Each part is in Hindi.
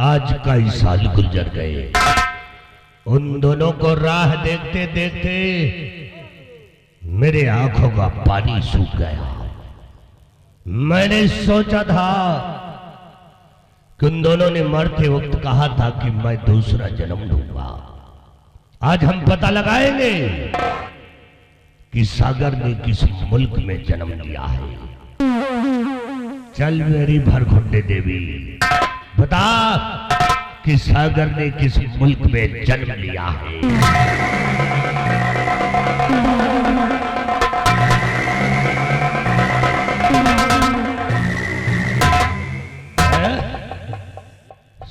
आज कई साल गुजर गए। उन दोनों को राह देखते देखते मेरे आंखों का पानी सूख गया। मैंने सोचा था कि उन दोनों ने मरते वक्त कहा था कि मैं दूसरा जन्म लूंगा। आज हम पता लगाएंगे कि सागर ने किस मुल्क में जन्म लिया है। चल मेरी भरखुंडे देवी, बता कि सागर ने किस मुल्क में जन्म लिया है।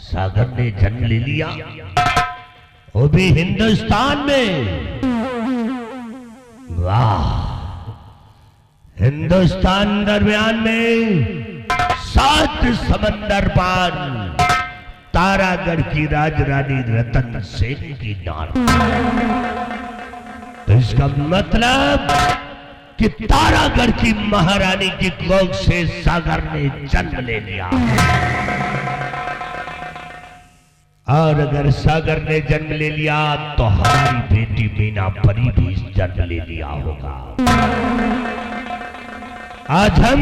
सागर ने जन्म ले लिया, वो भी हिंदुस्तान में। वाह, हिंदुस्तान दरमियान में 7 समंदर पार तारागढ़ की राजरानी रतन सेन की नार। तो इसका मतलब कि तारागढ़ की महारानी की कोख से सागर ने जन्म ले लिया। और अगर सागर ने जन्म ले लिया तो हमारी बेटी मीना परी भी जन्म ले लिया होगा। आज हम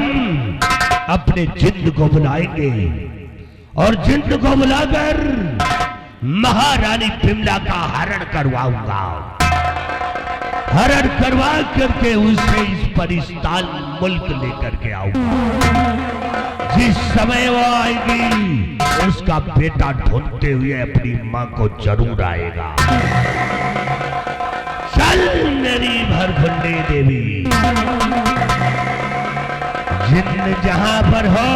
अपने जिंद को बुलाएंगे और जिंद को बुलाकर महारानी बिमला का हरण करवाऊंगा। हरण करवा करके उसे इस परिस्तान मुल्क लेकर के आऊंगा। जिस समय वो आएगी उसका बेटा ढूंढते हुए अपनी मां को जरूर आएगा। चल मेरी भरखुंडी देवी, जिन जहां पर हो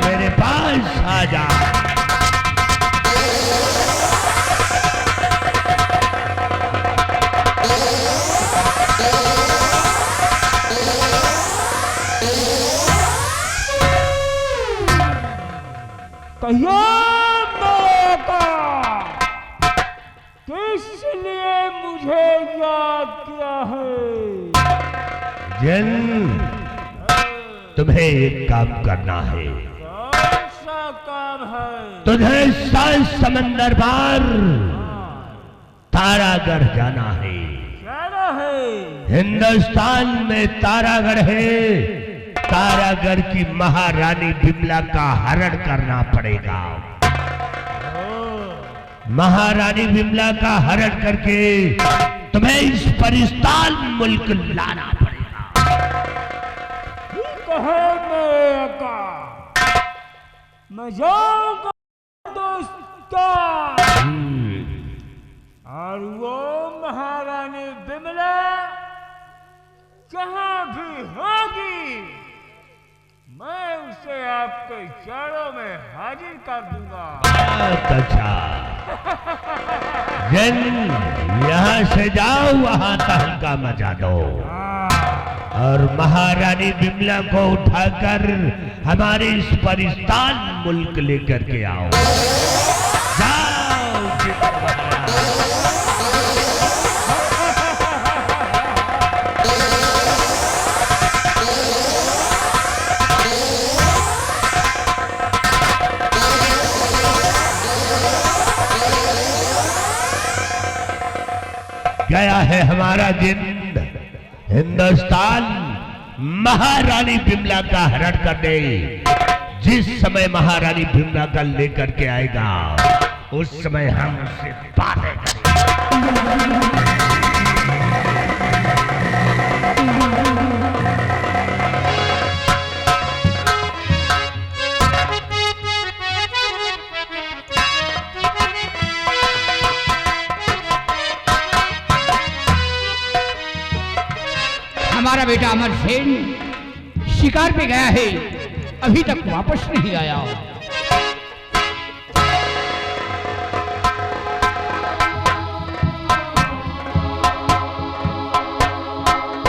मेरे पास आ जा। कहिए किस लिए मुझे याद किया है? जिन, तुम्हें एक काम करना है। कौन सा काम है? तुझे 7 समंदर पार तारागढ़ जाना है। जाना है? हिंदुस्तान में तारागढ़ है। तारागढ़ की महारानी बिमला का हरण करना पड़ेगा। महारानी बिमला का हरण करके तुम्हें इस परिस्तान मुल्क लाना पड़ेगा। कहे मैं का मैं जाऊंगा हिंदुस्तान, और वो महारानी बिमला जहां भी होगी मैं उसे आपके चरणों में हाजिर कर दूंगा। बहुत अच्छा। जिन, यहाँ से जाओ, वहां तहलका मचा दो और महारानी बिमला को उठाकर हमारे इस परिस्तान मुल्क लेकर के आओ। जाओ गया है हमारा जिंद हिंदुस्तान महारानी बिमला का हरण करने। जिस समय महारानी बिमला का लेकर के आएगा उस समय हम उससे बातें करेंगे। हमारा बेटा अमर सेन शिकार पे गया है, अभी तक वापस नहीं आया।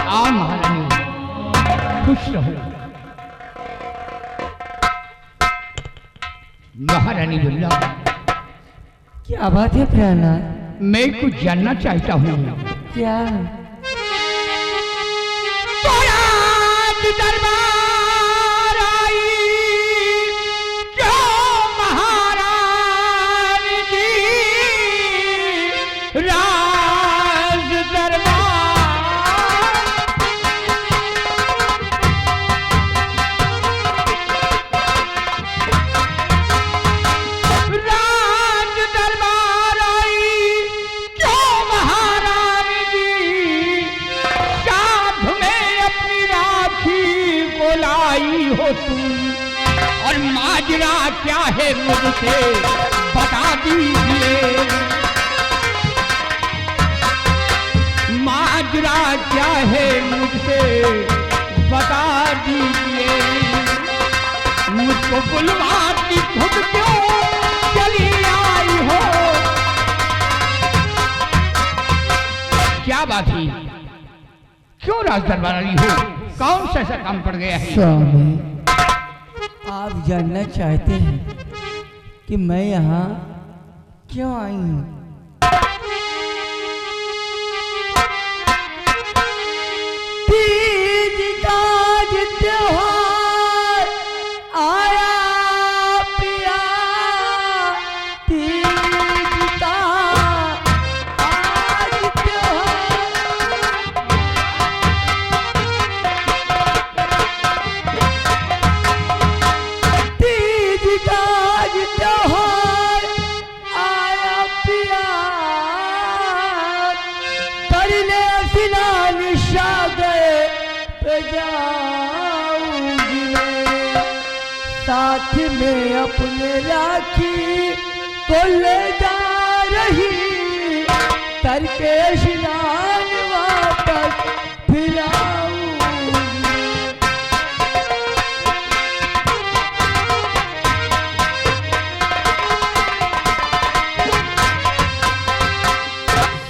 आओ महारानी, खुश रहो। महारानी बिमला, क्या बात है प्रहलाद? मैं कुछ जानना चाहता हूँ। क्या? दरबार आई जो महारानी क्या है मुझसे बता दीजिए, माजरा क्या है मुझसे बता दीजिए, मुझको बुलवाती खुद क्यों चली आई हो। क्या बात है, क्यों राज दरबार आई हो, कौन सा ऐसा काम पड़ गया है। स्वामी, आप जानना चाहते हैं कि मैं यहाँ क्यों आई हूँ। तीज का त्योहार आया पिया, तीज का आज त्योहार। तीज का आज त्योहार आया पिया, करने स्नान सागर पे जाऊंगी मैं, साथ में अपने राखी को ले जा रही, करके स्नान वापस फिर आऊंगी।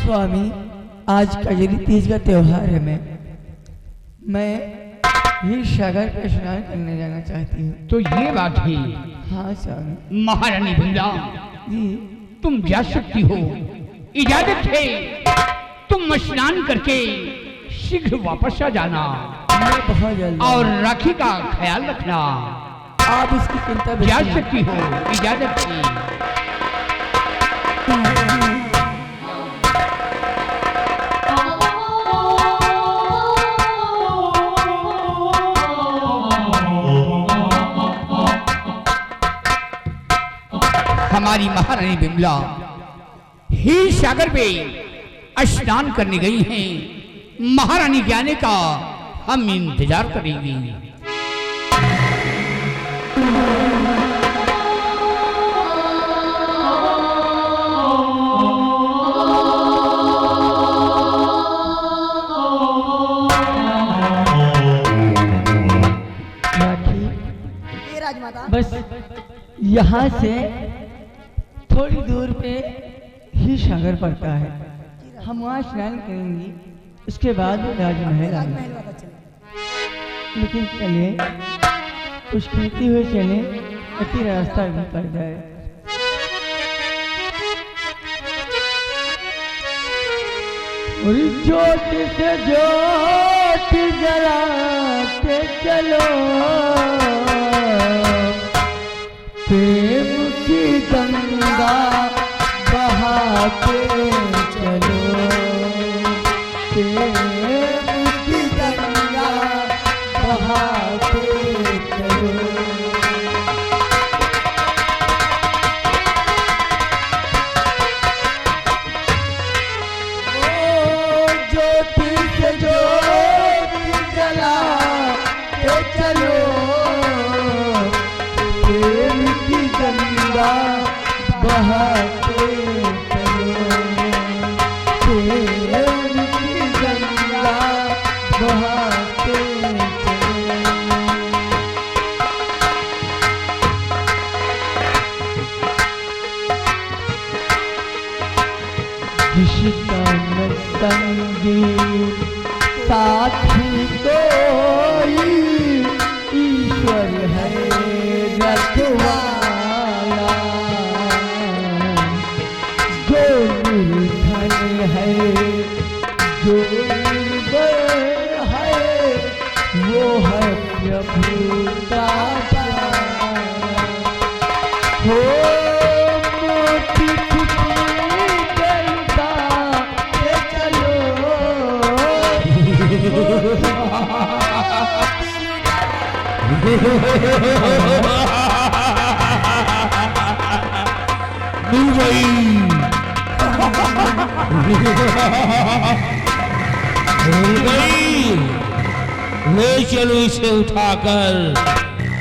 स्वामी, आज कजरी तीज का त्योहार है। मैं ही सागर पे स्नान करने जाना चाहती हूँ। तो ये बात है। हाँ स्वामी महारानी बिमला, जी। तुम जा सकती हो, इजाजत है, तुम स्नान करके शीघ्र वापस आ जाना, मैं बहुत जल्द और राखी का ख्याल रखना। आप इसकी चिंता जा बिल्कुल न सकती हो, इजाजत है। हमारी महारानी बिमला ही सागर पे स्नान करने गई हैं, महारानी के आने का हम इंतजार करेंगे। राखी, बस यहाँ से थोड़ी दूर पे ही सागर पड़ता है, हम वहाँ स्नान करेंगे, उसके बाद राजमहल आएंगे। लेकिन चले, कुछ कहते हुए चले, अति रास्ता भी पड़ जाए। और ज्योत से ज्योत जलाते चलो, प्रेम की गंगा बहाते चलो, प्रेम की गंगा बहाते चलो। ओ ज्योति से ज्योति जलाते चलो, प्रेम की गंगा बहाते चलो, प्रेम की गंगा बहाते चलो। जिसका न संगी साथी कोई, ईश्वर है रखवाला, जो निर्धन है जो निर्बल है, वो है प्रभु का प्यारा। हो मोती खुशी करता के चलो, मिल गई, मिल गई। ले चलो इसे उठाकर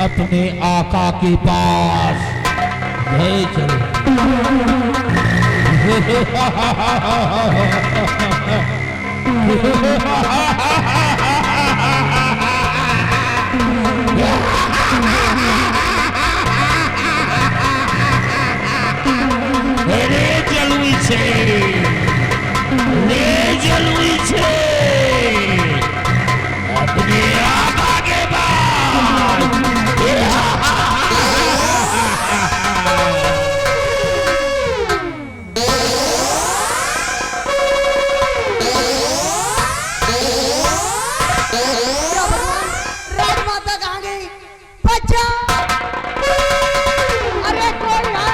अपने आका के पास गए चले। रे जलुई छे, रे जलुई छे, अपने आका के पास। क्या भगवान, राजमाता कहाँ गई? बच्चा, अरे कोई है?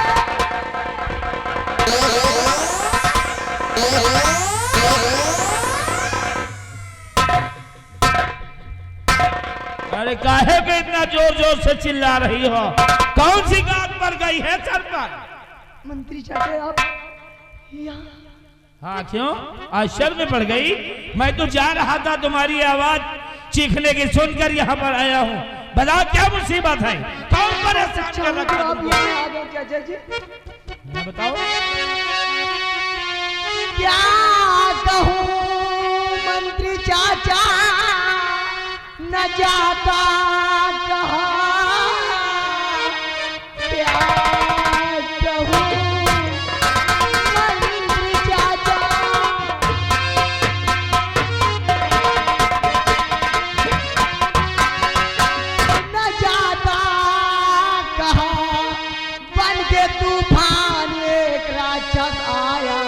अरे काहे पे इतना जोर जोर से चिल्ला रही हो? कौन सी बात पर गई है सर पर? मंत्री चाचा आप यहाँ? हाँ क्यों? आज शर्म में पड़ गई? मैं तो जा रहा था तुम्हारी आवाज चीखने की सुनकर यहाँ पर आया हूँ। बताओ क्या मुसीबत है? कौन परेशान कर रखा है आप तुमको? यहाँ आ गए चाचा जी? हाँ, बताओ। क्या कहूँ मंत्री चाचा, न जाता कहाँ, क्या कहूँ मंत्री चाचा, न जाता कहाँ, बन के तूफान एक राक्षस आया,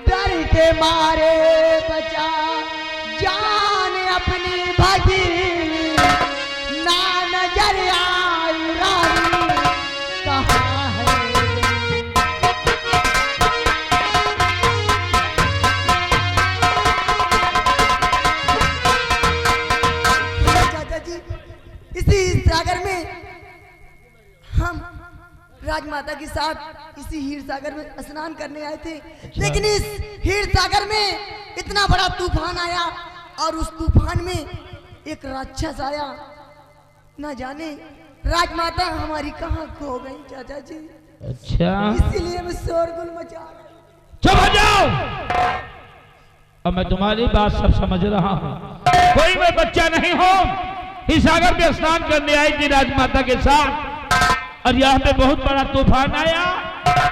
डर के मारे बचा जान अपनी भगी, ना नजर आई रानी कहाँ है। चाचा जी, इसी सागर में हम राजमाता के साथ इसी हीर सागर में स्नान करने आए थे, लेकिन इस हीर सागर में इतना बड़ा तूफान आया और उस तूफान में एक राक्षस आया। न जाने राजमाता हमारी कहाँ खो गई चाचा जी, अच्छा इसीलिए मैं शोरगुल मचा रहा हूं। चुप हो जाओ। अब मैं तुम्हारी बात सब समझ रहा हूँ। कोई मैं बच्चा नहीं हूँ। इस सागर में स्नान करने आई थी राजमाता के साथ और यहाँ पे बहुत बड़ा तूफान आया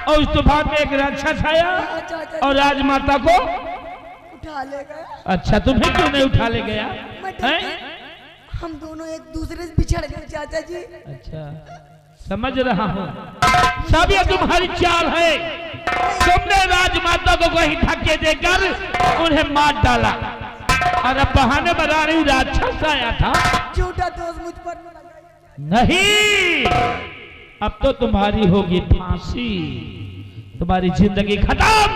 और उस तूफान में एक राक्षस आया और राजमाता को उठा ले गया। अच्छा तुम्हें क्यों नहीं उठा ले गया? मैं डर हैं? गई। हम दोनों एक दूसरे से बिछड़ गए चाचा जी। अच्छा समझ रहा हूँ। सब ये तुम्हारी चाल है। तुमने राजमाता को कहीं धक्के देकर उन्हें मार डाला और अब बहाने बना रही राक्षस आया था। झूठा दोष मुझ पर न लगाइए। नहीं, अब तो तुम्हारी होगी फांसी। तुम्हारी जिंदगी खत्म।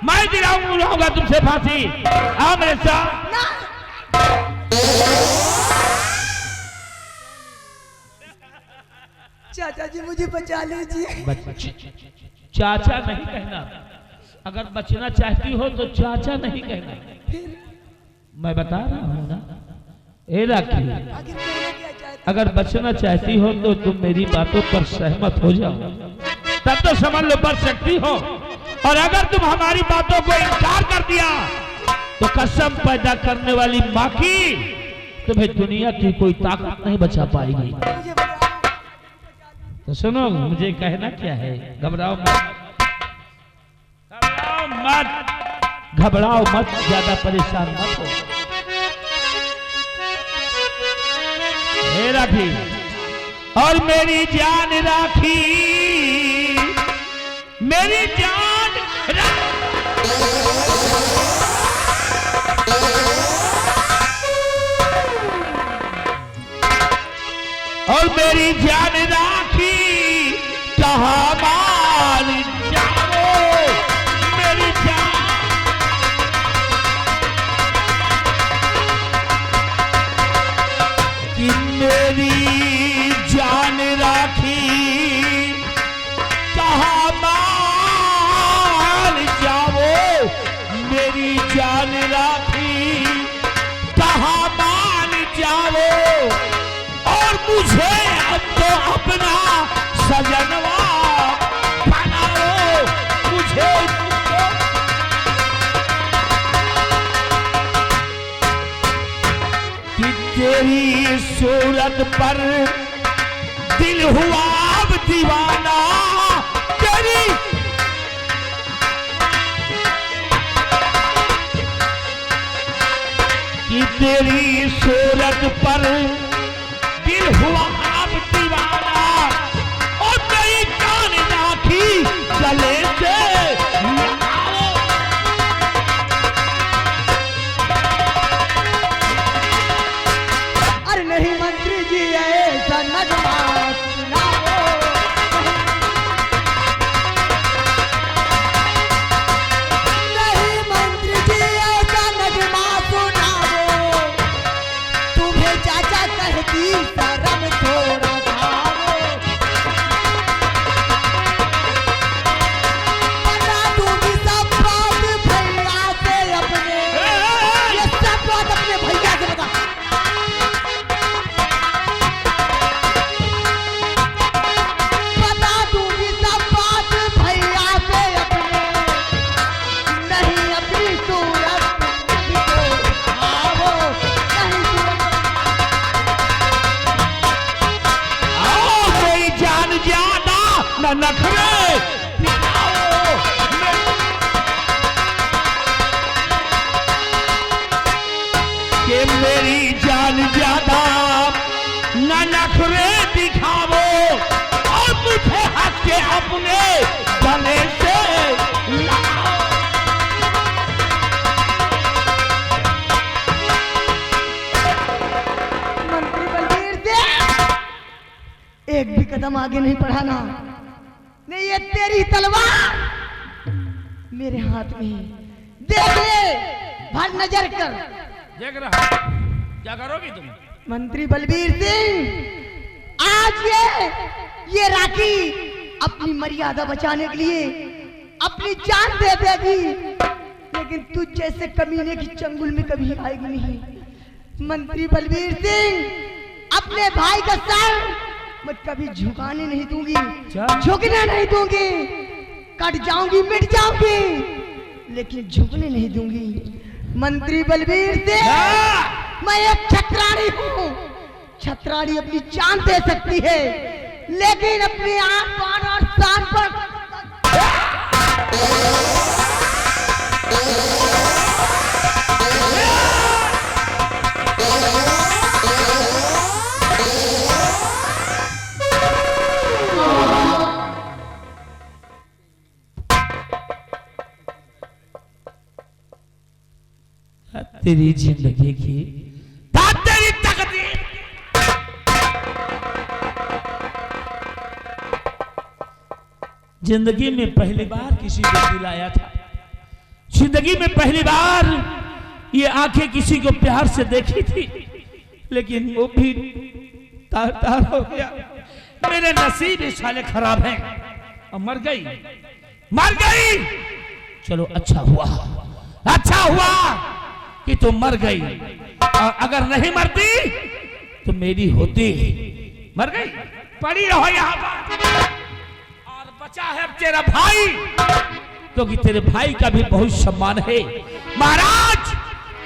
मैं दिलाऊंगा तुमसे फांसी। आओ मेरे साथ। चाचा जी मुझे बचा लीजिए। चाचा नहीं कहना। अगर बचना चाहती हो तो चाचा नहीं कहना। मैं बता रहा हूँ ना। ए राखी, आखिर कहना क्या चाहते? अगर बचना चाहती हो तो तुम मेरी बातों पर सहमत हो जाओ, तब तो समझ लो बच सकती हो। और अगर तुम हमारी बातों को इनकार कर दिया तो कसम पैदा करने वाली माँ की तुम्हें दुनिया की कोई ताकत नहीं बचा पाएगी। मुझे बचा तो सुनो, मुझे कहना क्या है। घबराओ मत, घबराओ मत, घबराओ मत, ज्यादा परेशान मत हो। हे राखी और मेरी जान राखी, मेरी जान और मेरी जान राखी कहाँ मार जाओ। मेरी जान कि मेरी जान राखी कहाँ मार जाओ। मेरी जान राखी कहाँ मान जाओ और अब तो अपना सजनवा बनाओ मुझे तुमको। कि तेरी सूरत पर दिल हुआ अब दीवाना, तेरी कि तेरी सूरत पर दिल हुआ अब दीवाना, और तेरी कान राखी गले से लगाओ। अरे नहीं मंत्री जी ऐसा नगमा सुनाओ, नहीं मंत्री जी ऐसा नगमा सुनाओ, तुम्हें चाचा कहती शर्म थोड़ा खाओ। बता दूंगी सब बात भैया से अपने, ये सब बात अपने भैया से बता। बता दूंगी सब बात भैया से अपने, नहीं अपनी सूरत को आओ, नहीं सूरत। आओ कोई जान ज्यादा न नखरे दिखाओ। कि मेरी जान ज्यादा न नखरे दिखाओ, और मुझे हंस के अपने गले से लगाओ। मंत्री बलबीर सिंह, एक भी कदम आगे नहीं बढ़ाना, नहीं ये तेरी तलवार मेरे हाथ में है, देख ले, भर नजर कर। देख रहा क्या करोगी तुम? मंत्री बलबीर सिंह, आज ये राखी अपनी मर्यादा बचाने के लिए अपनी जान दे देगी, लेकिन तुझ जैसे कमीने की चंगुल में कभी आएगी नहीं। मंत्री बलबीर सिंह, अपने भाई का सर मैं कभी झुकाने नहीं दूंगी, झुकने नहीं दूंगी, कट जाऊंगी मिट जाऊंगी, लेकिन झुकने नहीं दूंगी। मंत्री बलबीर सिंह, मैं एक छत्राणी हूँ, छत्राणी अपनी जान दे सकती है, लेकिन अपनी आन बान और शान पर तेरी जिंदगी की तेरी तकदीर। जिंदगी में पहली बार किसी को दिलाया था, जिंदगी में पहली बार ये आंखें किसी को प्यार से देखी थी, लेकिन वो भी तार तार हो गया। मेरे नसीब इस साले खराब हैं और मर गई, मर गई। चलो अच्छा हुआ कि तुम मर गई, और अगर नहीं मरती तो मेरी होती। मर गई, पड़ी रहो यहाँ पर, और बचा है अब तेरा भाई, क्योंकि तेरे भाई का भी बहुत सम्मान है, महाराज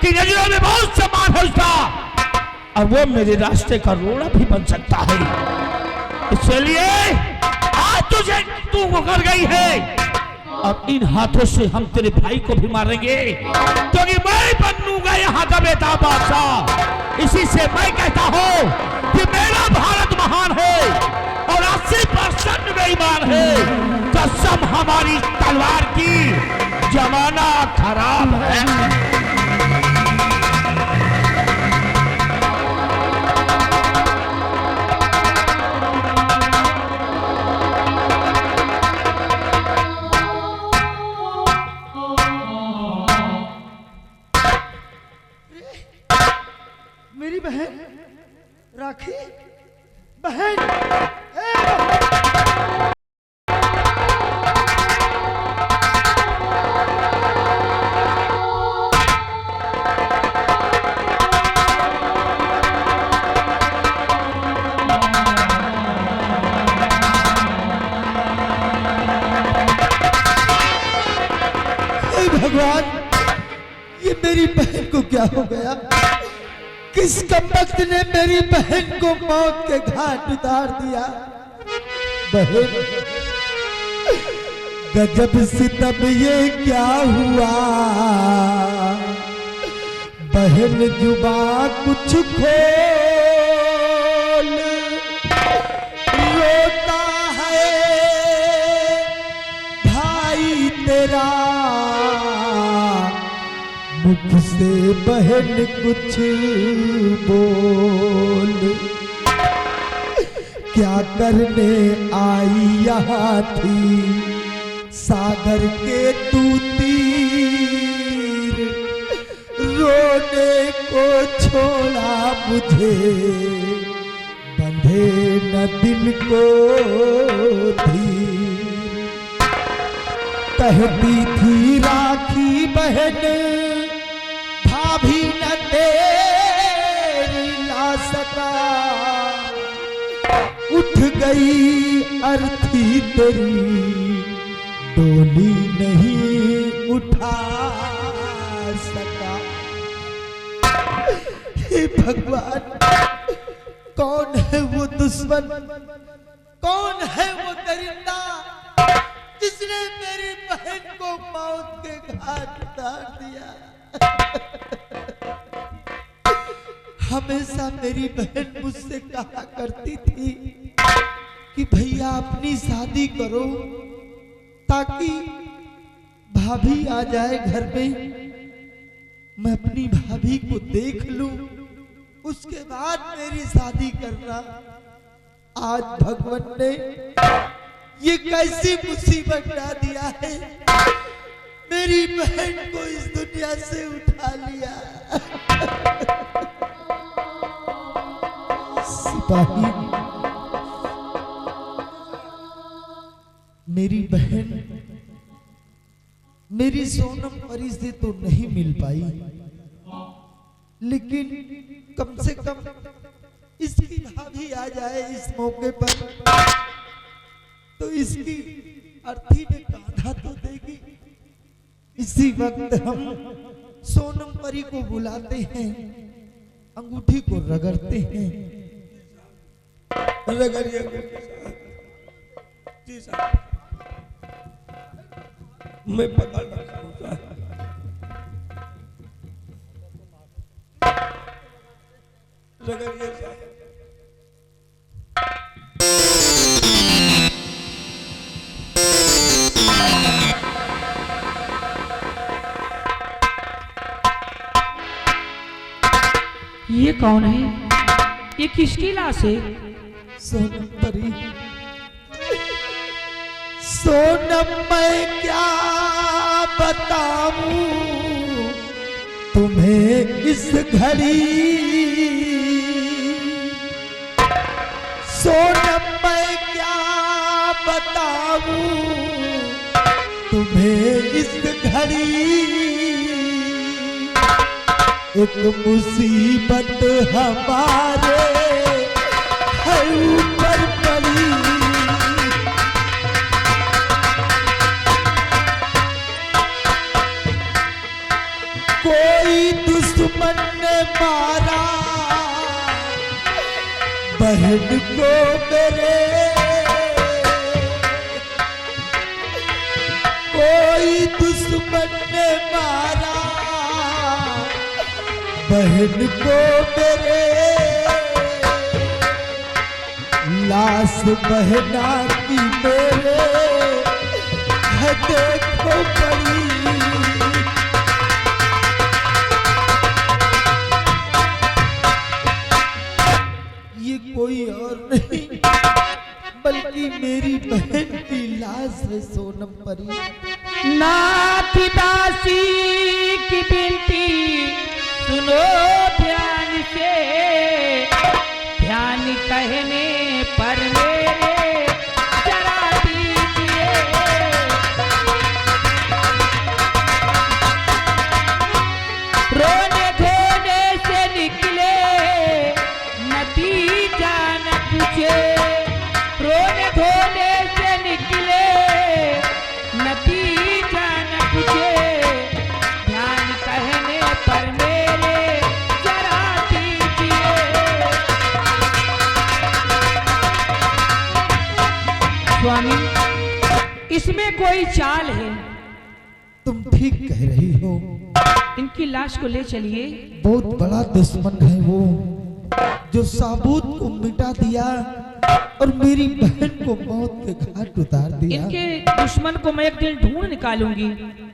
की नजरों में बहुत सम्मान है उसका, और वो मेरे रास्ते का रोड़ा भी बन सकता है। इसलिए आज तुझे तू कर गई है, और इन हाथों से हम तेरे भाई को भी मारेंगे, क्योंकि मैं बनूंगा यहाँ का बेटा बादशाह। इसी से मैं कहता हूँ कि मेरा भारत महान है और 80% बेईमान है। कसम हमारी तलवार की, जमाना खराब है। मेरी बहन राखी, बहन भगवान, ये मेरी बहन को क्या हो गया? किस कमबख्त ने मेरी बहन को मौत के घाट उतार दिया? बहन, गजब सितम ये क्या हुआ? बहन जुबा कुछ खोल, रोता है भाई तेरा, मुख से बहन कुछ बोल। क्या करने आई यहाँ थी सागर के तू तीर, रोने को छोड़ा मुझे, बंधे न दिल को धीर। कहती थी राखी बहन भाभी न तेरी ला सका, उठ गई अर्थी तेरी, डोली नहीं उठा सका। हे भगवान, कौन है वो दुश्मन, कौन है वो दरिंदा जिसने मेरी बहन को मौत के घाट उतार दिया? हमेशा मेरी बहन मुझसे कहा करती थी कि भैया अपनी शादी करो ताकि भाभी आ जाए घर में, मैं अपनी भाभी को देख लूं, उसके बाद मेरी शादी करना। आज भगवान ने ये कैसी मुसीबत ला दिया है, मेरी बहन को इस दुनिया से उठा लिया। सिपाही, मेरी बहन मेरी सोनम परी से तो नहीं मिल पाई, लेकिन कम से कम इसकी भाभी आ जाए इस मौके पर तो इसकी अर्थी में कांधा तो देगी। इसी वक्त हम सोनम परी को बुलाते हैं, अंगूठी को रगड़ते हैं। रगड़िए जी साहब, मैं पकड़ रखा हूं साहब। रगड़िए साहब। ये कौन है? ये किसकी लाश है? सोनम परी, सोनम मैं क्या बताऊं तुम्हें इस घड़ी, सोनम मैं क्या बताऊं तुम्हें इस घड़ी, एक मुसीबत हमारे है ऊपर पड़ी। कोई दुश्मन ने मारा बहन को मेरे, कोई दुश्मन ने मारा बहन को मेरे, लाश बहना की मेरे है देखो पड़ी। ये कोई और नहीं बल्कि मेरी बहन की लाश है सोनम परी। नाथ दासी की बिनती सुनो ध्यान से, ध्यान कहने पर मेरे जरा दीजिए, रोने धोने से निकले नतीजा न पूछे, रोने धोने से निकले नतीजा न पूछे, कोई चाल है। तुम ठीक कह रही हो। इनकी लाश को ले चलिए। बहुत बड़ा दुश्मन है वो, जो साबूत को मिटा दिया और मेरी बहन को मौत के घाट उतार दिया। इनके दुश्मन को मैं एक दिन ढूंढ निकालूंगी।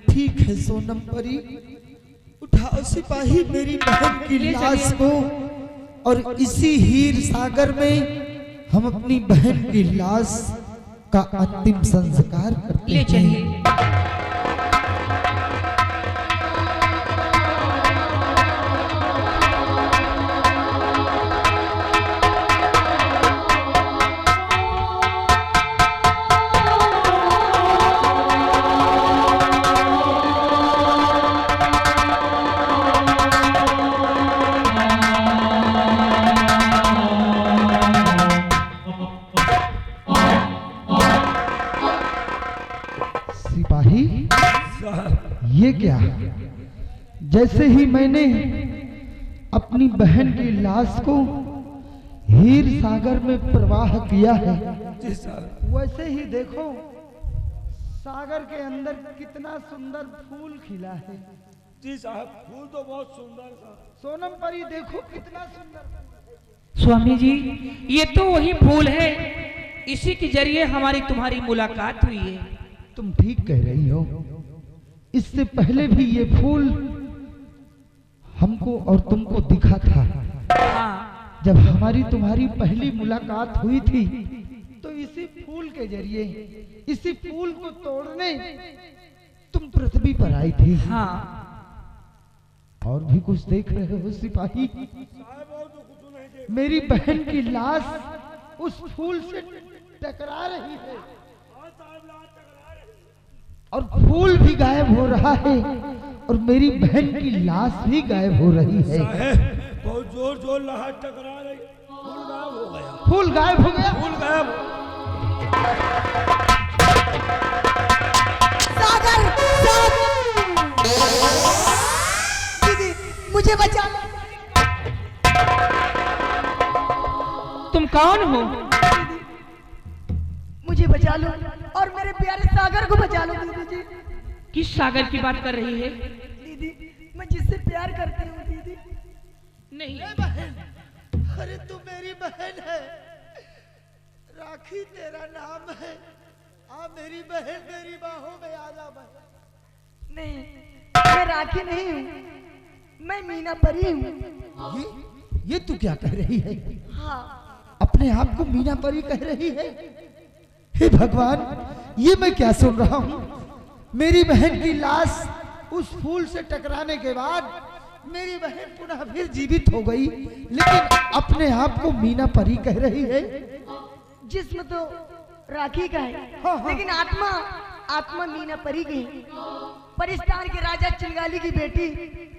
ठीक है सोनम परी, उठाओ सिपाही मेरी बहन की लाश को, और इसी हीर सागर में हम अपनी बहन की लाश का अंतिम संस्कार करते ले हैं। चलिए। सिपाही, ये क्या? जैसे ही मैंने अपनी बहन की लाश को हीर सागर में प्रवाह किया है, वैसे ही देखो सागर के अंदर कितना सुंदर फूल खिला है। जी साहब, फूल तो बहुत सुंदर था। सोनम परी देखो कितना सुंदर। स्वामी जी, ये तो वही फूल है, इसी के जरिए हमारी तुम्हारी मुलाकात हुई है। तुम ठीक कह रही हो। इससे पहले भी ये फूल हमको और तुमको दिखा था। हाँ, जब हमारी तुम्हारी पहली मुलाकात हुई थी तो इसी फूल के जरिए, इसी फूल को तोड़ने तुम पृथ्वी पर आई थी। हाँ। और भी कुछ देख रहे हो सिपाही? मेरी बहन की लाश उस फूल से टकरा रही है और फूल भी गायब हो रहा है और मेरी बहन की लाश भी गायब हो रही है। बहुत जोर जोर लहर टकरा रही, फूल गायब हो गया। फूल गायब हो गया। फूल गायब। सागर, दीदी मुझे बचा लो। तुम कौन हो? मुझे बचा लो और मेरे प्यारे सागर को बचा लो दीदी जी। किस सागर की बात कर रही है? दीदी, मैं जिससे प्यार करती हूँ दीदी। नहीं। अरे तू मेरी बहन है, राखी तेरा नाम है। आ मेरी बहन, मेरी बाहों में आ जा बहन। नहीं, मैं राखी नहीं हूँ, मैं मीना परी हूँ। ये तू क्या कह रही है? हाँ, अपने आप को मीना परी कह रही है? हे भगवान, ये मैं क्या सुन रहा हूँ? मेरी बहन की लाश उस फूल से टकराने के बाद मेरी बहन पुनः फिर जीवित हो गई, लेकिन अपने आप को मीना परी कह रही है। जिस्म तो राखी का है, हाँ, हाँ। लेकिन आत्मा मीना परी की है। परिस्तान के राजा चिंगाली की बेटी,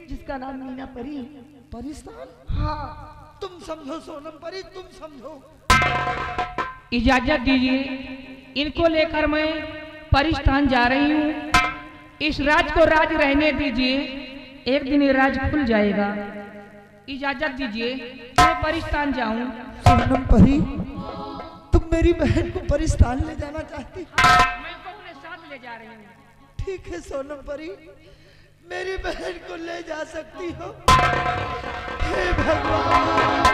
जिसका नाम मीना परी है। परिस्तान? हाँ, तुम समझो सोनम परी, तुम समझो। इजाजत दीजिए, इनको लेकर मैं परिस्तान जा रही हूँ। इस राज को राज रहने दीजिए, एक दिन ये राज खुल जाएगा। इजाजत दीजिए, मैं परिस्तान जाऊं। सोनम परी, तुम मेरी बहन को परिस्तान ले जाना चाहती? मैं तो अपने साथ ले जा रही हूँ। ठीक है सोनम परी, मेरी बहन को ले जा सकती हो। हे भगवान।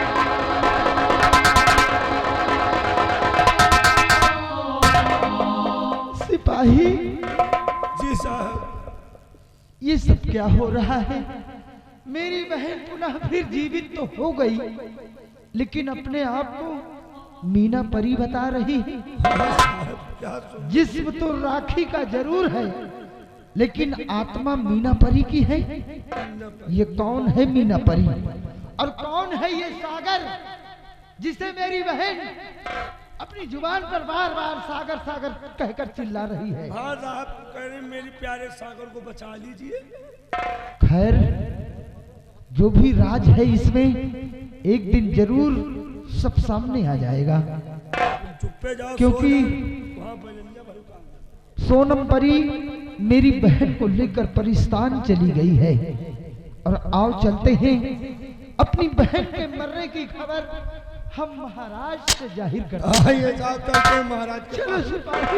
सिपाही जी साहब, ये सब क्या हो रहा है? मेरी बहन पुनः फिर जीवित तो हो गई, लेकिन अपने आप को मीना परी बता रही है। जिस्म तो राखी का जरूर है, लेकिन आत्मा मीना परी की है। ये कौन है मीना परी और कौन है ये सागर, जिसे मेरी बहन अपनी जुबान पर बार बार सागर सागर कहकर चिल्ला रही है? हाँ साहब, कह रहे मेरे प्यारे सागर को बचा लीजिए। खैर, जो भी राज है इसमें एक दिन जरूर सब सामने आ जाएगा, चुप्पे जाओ, क्योंकि सोनम परी मेरी बहन को लेकर परिस्तान चली गई है। और आओ चलते हैं, अपनी बहन के मरने की खबर हम महाराज से जाहिर करते हैं। आइए साहब चलते हैं महाराज के पास। चलो सिपाही।